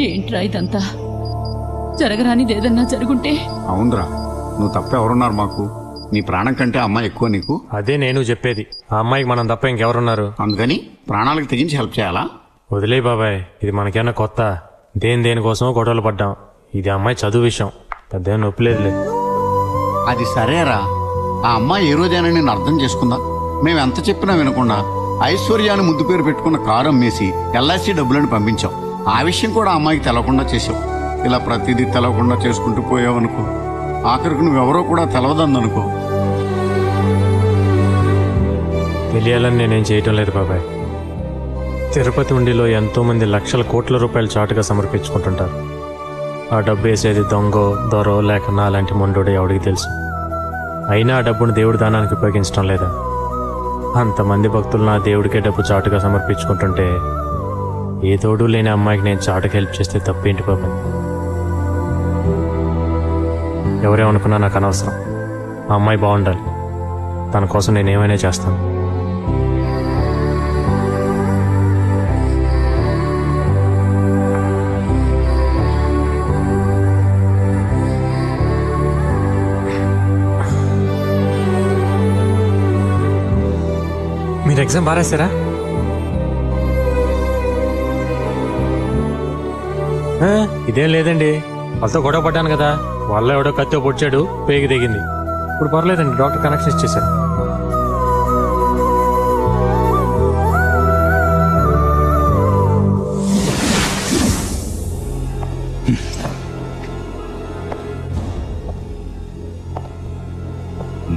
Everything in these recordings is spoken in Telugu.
ఏంట్రా ఇదంతా? జరగరానిదేదన్నా జరుగుంటే? అవునరా, నువ్వు తప్ప ఎవరున్నారు మాకు? నీ ప్రాణం కంటే అమ్మాయి ఎక్కువ నీకు. అదే నేను చెప్పేది. ఆ అమ్మాయికి మనం తప్ప ఇంకెవరున్నారు? అందుకని ప్రాణాలకు తెగించి హెల్ప్ చేయాలా? వదిలే బాబాయ్, ఇది మనకేనా కొత్త? దేనికోసమో గొడవలు పడ్డాం. ఇది అమ్మాయి చదువు విషయం, పెద్ద నొప్పిలేదులే. అది సరేరా, ఆ అమ్మాయి ఏ రోజైనా నేను అర్థం చేసుకుందా? మేము ఎంత చెప్పినా వినకుండా ఐశ్వర్యాన్ని ముద్దు పేరు పెట్టుకున్న కారు అమ్మేసి ఎల్ఐసి డబ్బులను పంపించాం. ఆ విషయం కూడా ఆ అమ్మాయికి తెలవకుండా చేసావు. ఇలా ప్రతిదీ తెలవకుండా చేసుకుంటూ పోయావనుకో, ఆఖరికి నువ్వెవరో కూడా తెలవదందనుకో. తెలియాలని నేనేం చేయటం లేదు బాబాయ్. తిరుపతి ఉండిలో ఎంతో మంది లక్షల కోట్ల రూపాయలు చాటుగా సమర్పించుకుంటుంటారు. ఆ డబ్బు వేసేది దొంగో దొరో లేక నా అలాంటి మొండోడో ఎవడికి తెలుసు. అయినా ఆ డబ్బును దేవుడి దానానికి ఉపయోగించడం లేదా? అంతమంది భక్తులు నా దేవుడికే డబ్బు చాటుగా సమర్పించుకుంటుంటే ఏ తోడు లేని అమ్మాయికి నేను చాటుకు హెల్ప్ చేస్తే తప్పేంటి బాబాయ్? ఎవరేమనుకున్నా నాకు అనవసరం. ఆ అమ్మాయి బాగుండాలి. తన కోసం నేనేమైనా చేస్తాను. మీరు ఎగ్జామ్ బాగా రాశారా? ఇదేం లేదండి, వాళ్ళతో గొడవ పడ్డాను కదా, వాళ్ళ ఎవడో కత్తితో పొడిచాడు, పేగి దిగింది. ఇప్పుడు పర్లేదండి, డాక్టర్ కనెక్షన్ ఇచ్చేశారు.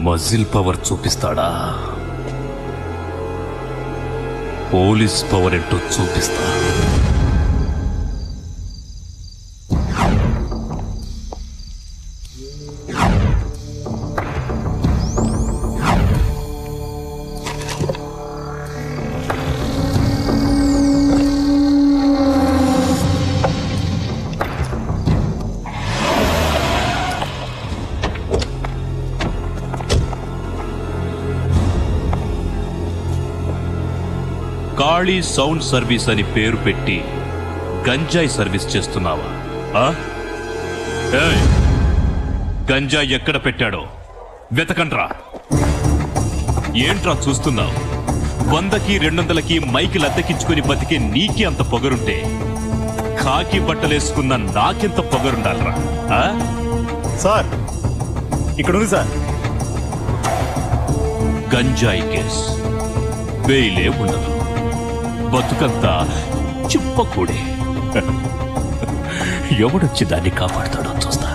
మజిల్ పవర్ చూపిస్తాడా? పోలీస్ పవర్ ఏంటో చూపిస్తా. కాళీ సౌండ్ సర్వీస్ అని పేరు పెట్టి గంజాయి సర్వీస్ చేస్తున్నావా? గంజాయి ఎక్కడ పెట్టాడో వెతకండ్రా. ఏంట్రా చూస్తున్నావు? 100కి 200కి మైకి లద్దెకించుకుని బతికే నీకే అంత పొగరుంటే కాకి బట్టలేసుకున్న నాకెంత పొగరుండాలరా? సార్ ఇక్కడ ఉంది సార్. గంజాయి కేస్ బెయిలే ఉండదు, బతుకంతా చిప్పకూడే. ఎవడొచ్చి దాన్ని కాపాడుతాడో చూస్తా.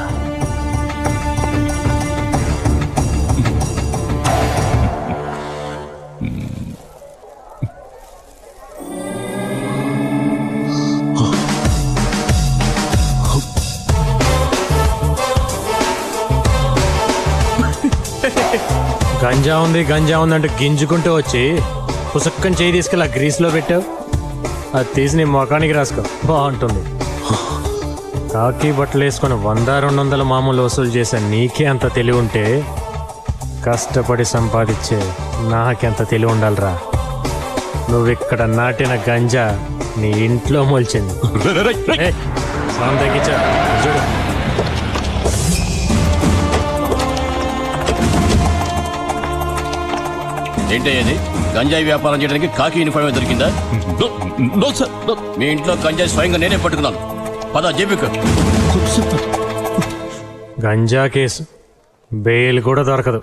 గంజా ఉందంటే గింజుకుంటూ వచ్చి పుసక్కని చేయి తీసుకెళ్ళి ఆ గ్రీస్లో పెట్టావు. అది తీసి నీ మొఖానికి రాసుకో, బాగుంటుంది. కాకి బట్టలు వేసుకొని 100-200 మామూలు వసూలు చేసే నీకే అంత తెలివి ఉంటే కష్టపడి సంపాదించే నాకెంత తెలివి ఉండాలిరా? నువ్విక్కడ నాటిన గంజా నీ ఇంట్లో మొలిచింది. సౌండ్ తగ్గించా చూడు. ఏంటయ్యేది? గంజాయి వ్యాపారం చేయడానికి కాకి యూనిఫామ్ దొరికిందా? మీ ఇంట్లో గంజాయి స్వయంగా నేనే పట్టుకున్నాను. పద జేబుకు. గంజా కేసు బెయిల్ కూడా దొరకదు,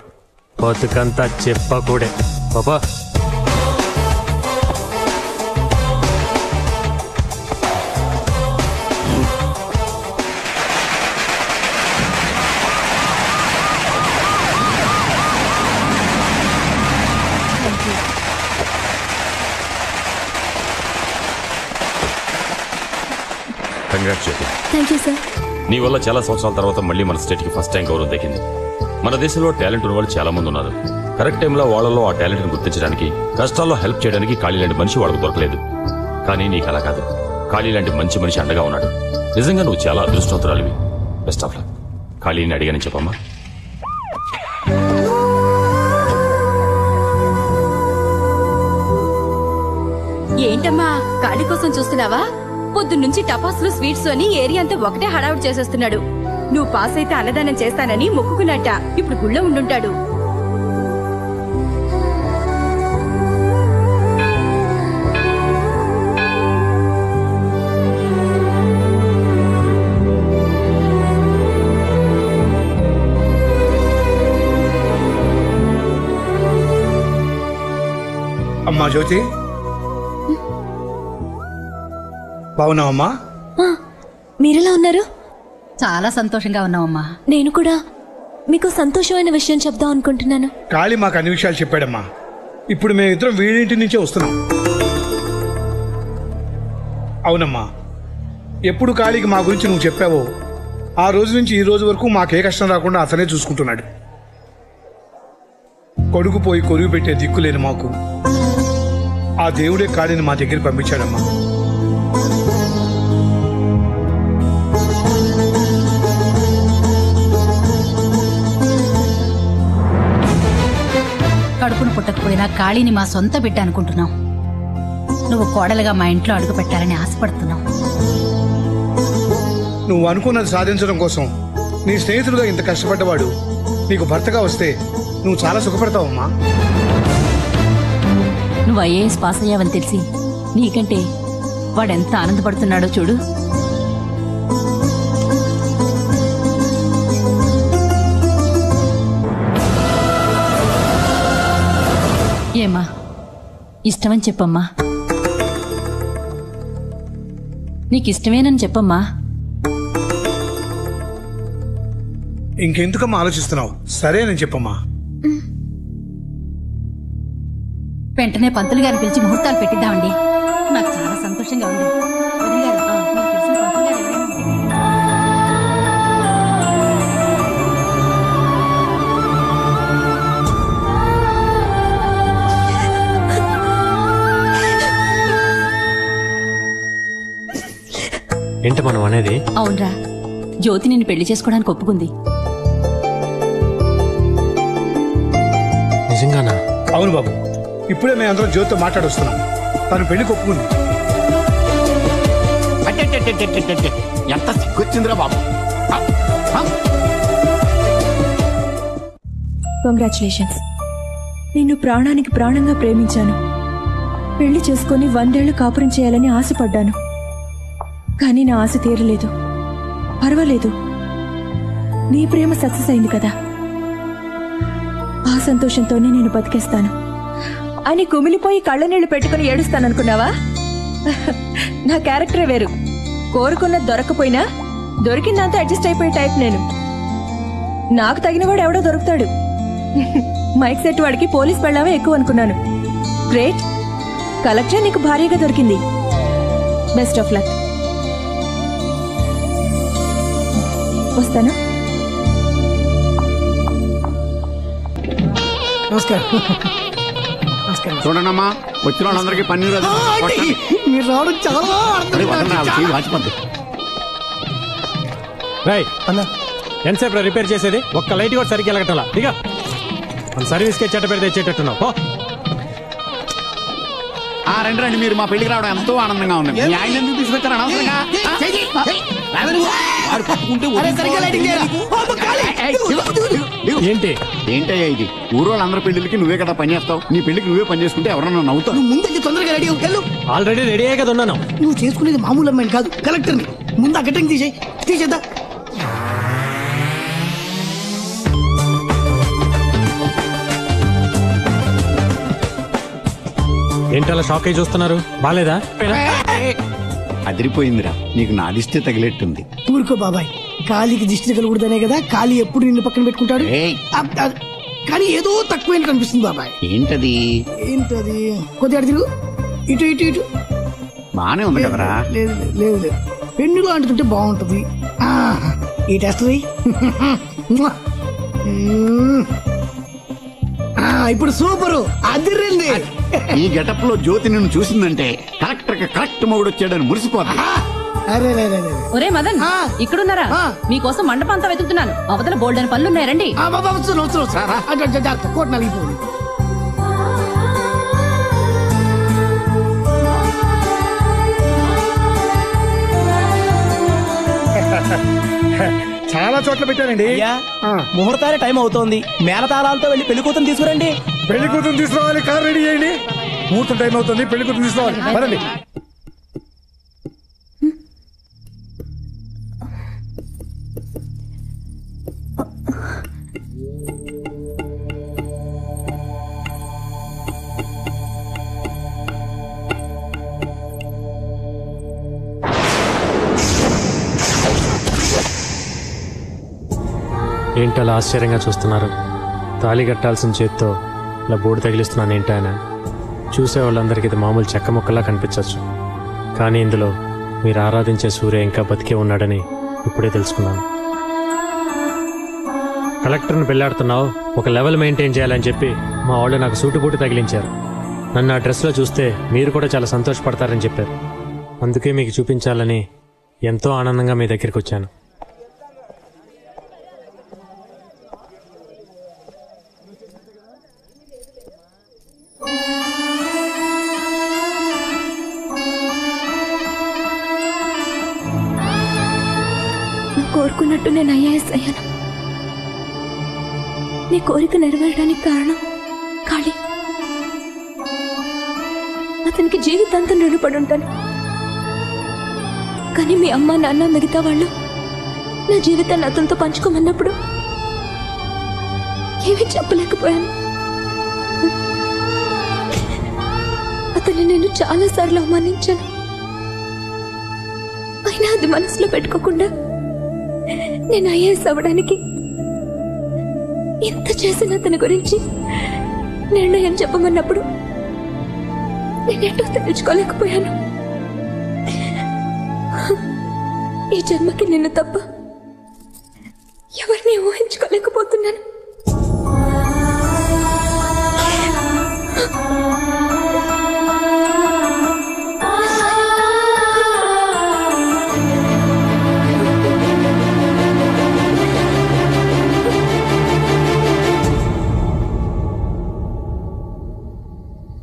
బతుకంతా చెప్పకూడే. పాపా థ్యాంక్ యూ సార్. నీ వల్ల చాలా సంవత్సరాల తర్వాత మళ్ళీ మన స్టేట్కి ఫస్ట్ టైం గౌరవం దక్కింది. మన దేశంలో టాలెంట్ ఉన్న వాళ్ళు చాలా మంది ఉన్నారు. కరెక్ట్ టైంలో వాళ్ళలో ఆ టాలెంట్ని గుర్తించడానికి, కష్టాల్లో హెల్ప్ చేయడానికి ఖాళీ లాంటి మనిషి వాళ్ళకు దొరకలేదు. కానీ నీకు అలా కాదు, ఖాళీ లాంటి మంచి మనిషి అండగా ఉన్నాడు. నిజంగా నువ్వు చాలా అదృష్టవంతురాలివి. Best of luck. ఖాళీని అడిగానని చెప్పమ్మా. ఏంటమ్మా ఖాళీ కోసం చూస్తున్నావా? పొద్దున్నుంచి టపాసులు స్వీట్స్ అని ఏరియా అంతా ఒకటే హడావుడి చేసేస్తున్నాడు. నువ్వు పాస్ అయితే అన్నదానం చేస్తానని మొక్కుకున్నట్ట. ఇప్పుడు గుళ్ళో ఉండుంటాడు. అమ్మా జ్యోతి, బాగున్నావమ్మా? మీరెలా ఉన్నారు? చాలా సంతోషంగా ఉన్నావమ్మా. నేను కూడా మీకు సంతోషమైన విషయం చెప్దాం అనుకుంటున్నాను. కాళీ మాకు అన్ని విషయాలు చెప్పాడమ్మా. ఇప్పుడు మేమిద్దరం వీడింటి నుంచే వస్తున్నాం. అవునమ్మా, ఎప్పుడు కాళీకి మా గురించి నువ్వు చెప్పావో ఆ రోజు నుంచి ఈ రోజు వరకు మాకే కష్టం రాకుండా అతనే చూసుకుంటున్నాడు. కొడుకు పోయి కొలువు పెట్టే దిక్కులేని మాకు ఆ దేవుడే కాళీని మా దగ్గర పంపించాడమ్మా. కడుపును పుట్టకపోయినా కాళీని మా సొంత బిడ్డ అనుకుంటున్నాం. నువ్వు కోడలుగా మా ఇంట్లో అడుగు పెట్టాలని ఆశపడుతున్నాం. నువ్వు అనుకున్నది సాధించడం కోసం నీ స్నేహితుడుగా ఇంత కష్టపడ్డవాడు నీకు భర్తగా వస్తే నువ్వు చాలా సుఖపడతావమ్మా. నువ్వు ఐఏఎస్ పాస్ అయ్యావని తెలిసి నీకంటే వాడెంత ఆనందపడుతున్నాడో చూడు. ఏమ్మా, ఇష్టమని చెప్పమ్మా. నీకిష్టమేనని చెప్పమ్మా. ఇంకెందుకమ్మా ఆలోచిస్తున్నావు? సరేనని చెప్పమ్మా. వెంటనే పంతులు గారిని పిలిచి ముహూర్తాలు పెట్టిద్దామండి. నాకు చాలా సంతోషంగా ఉంది. వదిన గారు, మీకు తెలిసిన పంతులు గారు ఎవరైనా ఉంటే. ఏంటి మనం అనేది? అవునరా, జ్యోతి నిన్ను పెళ్లి చేసుకోవడానికి ఒప్పుకుంది. నిజంగానా? అవును బాబు, ఇప్పుడే మేము అందరం జ్యోతితో మాట్లాడొస్తున్నాం. తను పెళ్లి ఒప్పుకుంది. ఎంత సిగ్గొచ్చిందిరా బాబు. కంగ్రాచులేషన్స్. నిన్ను ప్రాణానికి ప్రాణంగా ప్రేమించాను. పెళ్లి చేసుకుని 100 ఏళ్లు కాపురం చేయాలని ఆశపడ్డాను. కానీ నా ఆశ తీరలేదు. పర్వాలేదు, నీ ప్రేమ సక్సెస్ అయింది కదా. ఆ సంతోషంతోనే నేను బతికేస్తాను అని కుమిలిపోయి కళ్ళనీళ్లు పెట్టుకుని ఏడుస్తాననుకున్నావా? నా క్యారెక్టరే వేరు. కోరుకున్నది దొరకపోయినా దొరికిందంతా అడ్జస్ట్ అయిపోయే టైప్ నేను. నాకు తగినవాడు ఎవడో దొరుకుతాడు. మైక్ సెట్ వాడికి పోలీస్ పెళ్ళామే ఎక్కువ అనుకున్నాను. గ్రేట్, కలెక్టర్ నీకు భారీగా దొరికింది. Best of luck. వస్తానా? నమస్కారం. చూడండమ్మా, వచ్చిన వాళ్ళందరికీ పన్నీరు మీరు రావడం చాలా వాచిపోద్ది. ఎంతసేపు రిపేర్ చేసేది? ఒక్క లైట్ కూడా సరిగ్గా వెళ్ళగట్టలా. ఇక మన సర్వీస్కే చెట్ట పెడితే తెచ్చేటట్టున్నావు. రండి రండి, మీరు మా పెళ్లికి రావడం ఎంతో ఆనందంగా ఉంది. మీ ఆయన ఎందుకు తీసుకొచ్చారు అనవసరంగా? ఏంటి ఏంటయ్యా ఇది? ఊరోళ్ళందరి పెళ్లికి నువ్వే కదా పని చేస్తావు. నీ పెళ్లికి నువ్వే పని చేసుకుంటే ఎవరన్నా నవ్వుతావు. నువ్వు ముందు తొందరగా రెడీ వెళ్ళు. ఆల్రెడీ రెడీ అయ్యే కదా ఉన్నాను. నువ్వు చేసుకునేది మామూలు అమ్మాయిని కాదు, కలెక్టర్ని. ముందు ఆ గట్టంగి తీసేద్దా. ఏంటలా షాక్ అయి చూస్తున్నారు? బాలేదా? అదిరిపోయిందిరా, నీకు నాదిస్తే తగిలేట్టుంది. ఊరుకో బాబాయ్, కాళీకి దిష్టి తగలకూడదనే కదా కాళీ ఎప్పుడు నిన్ను పక్కన పెట్టుకుంటాడు. కానీ ఏదో తక్కువైన కనిపిస్తుంది బాబాయ్. ఏంటది? ఏంటది? కొద్దిగా తిరుగు, ఇటు ఇటు ఇటు. బానే ఉంది కదరా? లేదు లేదు లేదు, పెన్నులో అంటుకుంటే బాగుంటది. ఈ టెస్ట్ ఇప్పుడు సూపరు, అదిరింది. ఈ గెటప్ లో జ్యోతి నిన్ను చూసిందంటే కరెక్టర్ కరెక్ట్ మొగుడు వచ్చాడని మురిసిపోతా. ఒరే మదన్, ఇక్కడున్నారా? మీకోసం మండపం అంతా వెతుకుతున్నాను. అవతల బోల్డ్ అని పనులున్నాయి, రండి. కోట నలిగిపోయింది. చోట్ల పెట్టారండి. ముహూర్తానికి టైం అవుతోంది. మేళతాళాలతో వెళ్ళి పెళ్లి కూతురు తీసుకురండి. పెళ్లి కూతురు తీసుకురావాలి, కార్ రెడీ చేయండి. ముహూర్తం టైం అవుతుంది, పెళ్లి కూతురు తీసుకురావాలి. పదండి. ఏంటలా ఆశ్చర్యంగా చూస్తున్నారు? తాళి కట్టాల్సిన చేత్తో ఇలా బోర్డు తగిలిస్తున్నాను ఏంటాయన. చూసే వాళ్ళందరికీ ఇది మామూలు చెక్క ముక్కలా కనిపించవచ్చు, కానీ ఇందులో మీరు ఆరాధించే సూర్య ఇంకా బతికే ఉన్నాడని ఇప్పుడే తెలుసుకున్నాను. కలెక్టర్ని పెళ్లాడుతున్నావు, ఒక లెవెల్ మెయింటైన్ చేయాలని చెప్పి మా వాళ్ళు నాకు సూటుబూటు తగిలించారు. నన్ను ఆ డ్రెస్లో చూస్తే మీరు కూడా చాలా సంతోషపడతారని చెప్పారు. అందుకే మీకు చూపించాలని ఎంతో ఆనందంగా మీ దగ్గరికి వచ్చాను. కోరుకున్నట్టు నేను ఐఏఎస్ అయ్యాను. నీ కోరిక నెరవేరడానికి కారణం కాళీ. అతనికి జీవితాంతం రుణపడి ఉంటాను. కానీ మీ అమ్మ నాన్న మిగతా వాళ్ళు నా జీవితాన్ని అతనితో పంచుకోమన్నప్పుడు ఏమీ చెప్పలేకపోయాను. అతన్ని నేను చాలాసార్లు అవమానించాను. అయినా అది మనసులో పెట్టుకోకుండా నేను ఐఏఎస్ అవ్వడానికి ఎంత చేసిన అతని గురించి నిర్ణయం చెప్పమన్నప్పుడు నేనేంటో తెలుసుకోలేకపోయాను. ఈ జన్మకి నిన్ను తప్ప ఎవరిని ఊహించుకోలేకపోతున్నాను.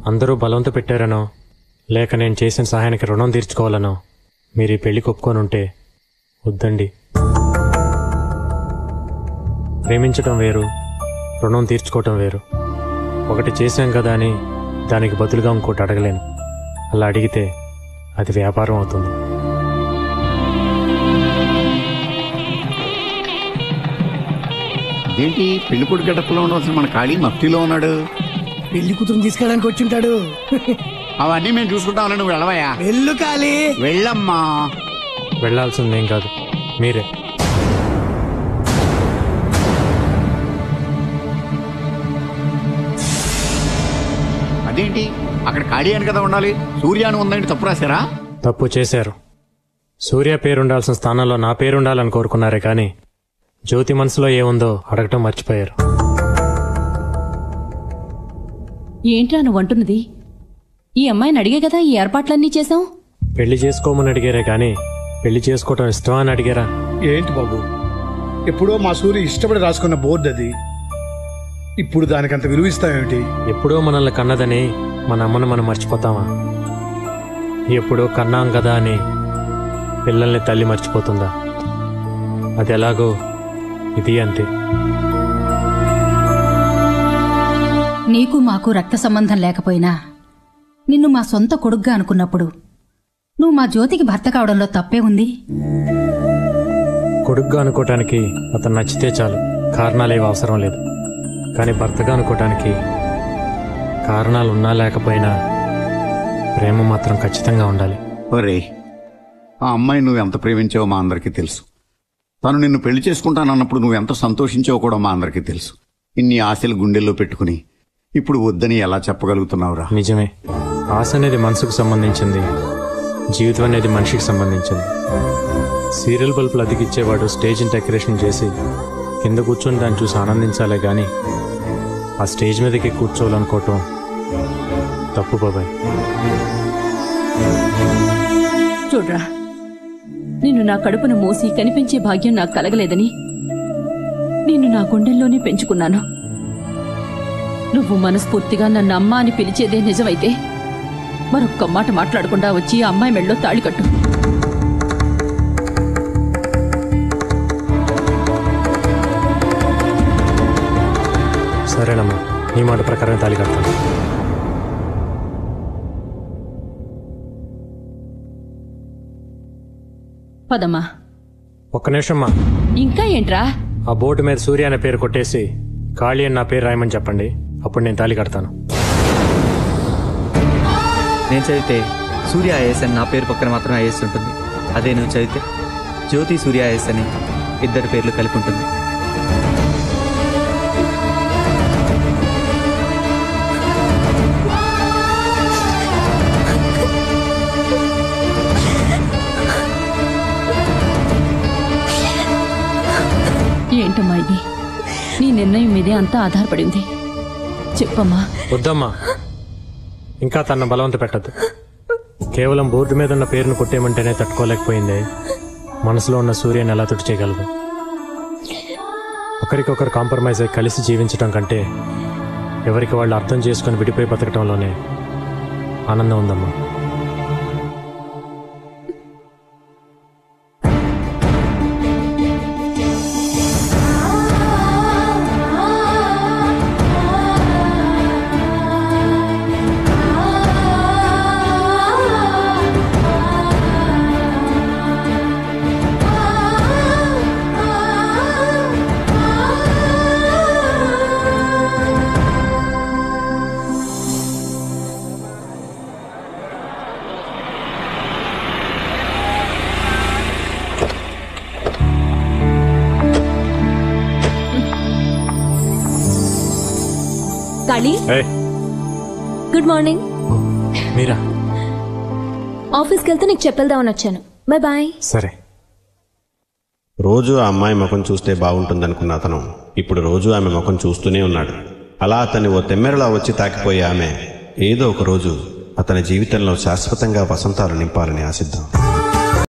అందరూ బలవంత పెట్టారనో లేక నేను చేసిన సహాయానికి రుణం తీర్చుకోవాలనో మీరు ఈ పెళ్లికి ఒప్పుకొని ఉంటే వద్దండి. ప్రేమించటం వేరు, రుణం తీర్చుకోవటం వేరు. ఒకటి చేశాం కదా అని దానికి బదులుగా ఇంకోటి అడగలేను. అలా అడిగితే అది వ్యాపారం అవుతుంది. ఏంటి పెళ్లి కొడుకు గడపలో ఉండవలసిన మన ఖాళీ మఫ్టీలో ఉన్నాడు? పెళ్లి కూతురు తీసుకెళ్ళడానికి వచ్చి ఉంటాడు. అవన్నీ మేము చూసుకుంటామని నువ్వు వెళ్ళవయ్యా. వెళ్ళు కాళీ. వెళ్ళమ్మా. వెళ్లాల్సిందేం కాదు, మీరే. అదేంటి అక్కడ ఖాళీ అని కదా ఉండాలి, సూర్యాను ఉందండి. తప్పు రాశారా? తప్పు చేశారు. సూర్య పేరుండాల్సిన స్థానంలో నా పేరుండాలని కోరుకున్నారే కానీ జ్యోతి మనసులో ఏముందో అడగటం మర్చిపోయారు. ఏంట్రా నువ్వు అంటున్నది? ఈ అమ్మాయిని అడిగే కదా ఈ ఏర్పాట్లన్నీ చేశాం. పెళ్లి చేసుకోమని అడిగారే కానీ పెళ్లి చేసుకోవటం ఇష్టమా అని అడిగారా? ఏంటి బాబు, ఎప్పుడో మా సూర్య ఇష్టపడి రాసుకున్న బోర్డు అది. ఇప్పుడు దానికంత విలువ ఇస్తామేమిటి? ఎప్పుడో మనల్ని కన్నదని మన అమ్మను మనం మర్చిపోతామా? ఎప్పుడో కన్నాం కదా అని పిల్లల్ని తల్లి మర్చిపోతుందా? అది ఎలాగో ఇది అంతే. నీకు మాకు రక్త సంబంధం లేకపోయినా నిన్ను మా సొంత కొడుగ్గా అనుకున్నప్పుడు నువ్వు మా జ్యోతికి భర్త కావడంలో తప్పే ఉంది. కొడుగ్గా అనుకోవటానికి అతను నచ్చితే చాలు, కారణాలేవి అవసరం లేదు. కానీ భర్తగా అనుకోవటానికి కారణాలు ఉన్నా లేకపోయినా ప్రేమ మాత్రం ఖచ్చితంగా ఉండాలి. ఒరే, ఆ అమ్మాయి నువ్వు ఎంత ప్రేమించావో మా అందరికీ తెలుసు. తను నిన్ను పెళ్లి చేసుకుంటానన్నప్పుడు నువ్వు ఎంత సంతోషించావో కూడా మా అందరికీ తెలుసు. ఇన్ని ఆశలు గుండెల్లో పెట్టుకుని ఇప్పుడు వద్దని ఎలా చెప్పగలుగుతున్నావురా? నిజమే, ఆశ అనేది మనసుకు సంబంధించింది, జీవితం అనేది మనిషికి సంబంధించింది. సీరియల్ బల్బులు అతికిచ్చేవాడు స్టేజ్ని డెకరేషన్ చేసి కింద కూర్చొని దాన్ని చూసి ఆనందించాలే కానీ ఆ స్టేజ్ మీదకి కూర్చోవాలనుకోవటం తప్పు బాబాయ్. చూడ్రా, నిన్ను నా కడుపును మోసి కనిపించే భాగ్యం నాకు కలగలేదని నిన్ను నా గుండెల్లోనే పెంచుకున్నాను. నువ్వు మనస్ఫూర్తిగా నన్ను అమ్మ అని పిలిచేదే నిజమైతే మరొక్క మాట మాట్లాడకుండా వచ్చి ఆ అమ్మాయి మెళ్ళలో తాళి కట్టు. సరేనమ్మా, నీ మాట ప్రకారం తాళి కడతాను. పదమ్మా. ఒక్క నిమిషమ్మా. ఇంకా ఏంట్రా? ఆ బోర్డు మీద సూర్య అనే పేరు కొట్టేసి కాళీ అని నా పేరు రాయమని చెప్పండి, అప్పుడు నేను తాళి కడతాను. నేను చదివితే సూర్య ఐఏఎస్ అని నా పేరు పక్కన మాత్రం ఐఏఎస్ ఉంటుంది. అదే నువ్వు చదివితే జ్యోతి సూర్య ఐఏఎస్ అని ఇద్దరి పేర్లు కలిపి ఉంటుంది. ఏంటమ్మా ఇది? నీ నిర్ణయం మీదే అంతా ఆధారపడింది. చెప్పమ్మా. వద్దమ్మా, ఇంకా తన బలవంత పెట్టద్దు. కేవలం బోర్డు మీద ఉన్న పేరును కొట్టేయమంటేనే తట్టుకోలేకపోయింది. మనసులో ఉన్న సూర్యని ఎలా తుడి చేయగలదు? ఒకరికొకరు కాంప్రమైజ్ అయి కలిసి జీవించడం కంటే ఎవరికి వాళ్ళు అర్థం చేసుకుని విడిపోయి బతకటంలోనే ఆనందం ఉందమ్మా. Kali, good morning. మీరా? ఆఫీస్కి వెళ్తే నీకు చెప్పేద్దామని వచ్చాను. Bye bye. సరే. రోజు ఆ అమ్మాయి ముఖం చూస్తే బాగుంటుందనుకున్న అతను ఇప్పుడు రోజు ఆమె ముఖం చూస్తూనే ఉన్నాడు. అలా అతన్ని ఓ తెమ్మెరలా వచ్చి తాకిపోయే ఆమె ఏదో ఒక రోజు అతని జీవితంలో శాశ్వతంగా వసంతాలు నింపాలని ఆశిద్దాం.